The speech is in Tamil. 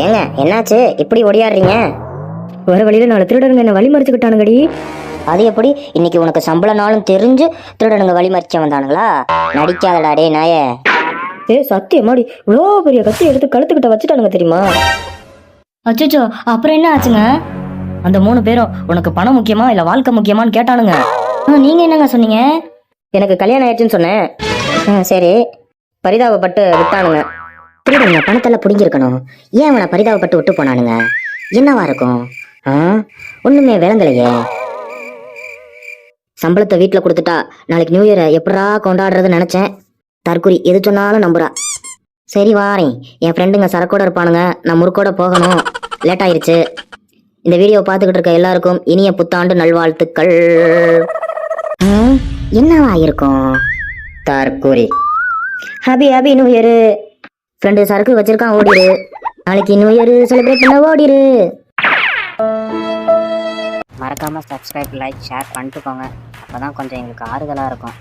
ஏங்க என்னாச்சு இப்படி ஓடியாடுறீங்க? வர வழியில 4 திருடனுங்க என்ன வழி மறிச்சுக்கிட்டானுங்கடி. அது எப்படி இன்னைக்கு உனக்கு சம்பள நாளும் தெரிஞ்சு திருடனுங்க வழி மறிச்ச வந்தானுங்களா? நடிக்காதடா டே நாயே. சத்தியமாடி இவ்வளோ பெரிய கத்தி எடுத்து கழுத்துக்கிட்ட வச்சுட்டானுங்க தெரியுமா? அச்சோ, அப்புறம் என்ன ஆச்சுங்க? அந்த 3 பேரும் உனக்கு பணம் முக்கியமா இல்ல வாழ்க்கை முக்கியமான்னு கேட்டானுங்க. நீங்க என்னங்க சொன்னீங்க? எனக்கு கல்யாணம் ஆயிடுச்சுன்னு சொன்னேன். சரி, பரிதாபப்பட்டு விட்டானுங்க. திருடனுங்க பணத்தெல்லாம் புடிங்கிருக்கணும். ஏன் அவனை பரிதாபப்பட்டு விட்டு போனானுங்க? என்னவா இருக்கும்? ஒண்ணுமே விளங்கலையே. சம்பளத்தை வீட்டுல கொடுத்துட்டா நாளைக்கு நியூ இயரை எப்படா கொண்டாடுறதுன்னு நினைச்சேன். தற்குறி எது சொன்னாலும் நம்புறா. சரி வாரேன், என் ஃப்ரெண்டுங்க சரக்கோட இருப்பானுங்க, நான் முறுக்கோட போகணும். லேட் ஆயிருச்சு. இந்த வீடியோ பார்த்துக்கிட்டு இருக்க எல்லாருக்கும் இனிய புத்தாண்டு நல்வாழ்த்துக்கள். என்னவா இருக்கும்? தற்குறி. Happy happy new year. Friend சரக்கு வச்சிருக்கான், ஓடிரு. நாளைக்கு நியூ இயர் செலிப்ரேட் பண்ண ஓடிரு. மறக்காம சப்ஸ்கிரைப், லைக், ஷேர் பண்ணிட்டு போங்க. அப்பதான் கொஞ்சம் எங்களுக்கு ஆறுதலா இருக்கும்.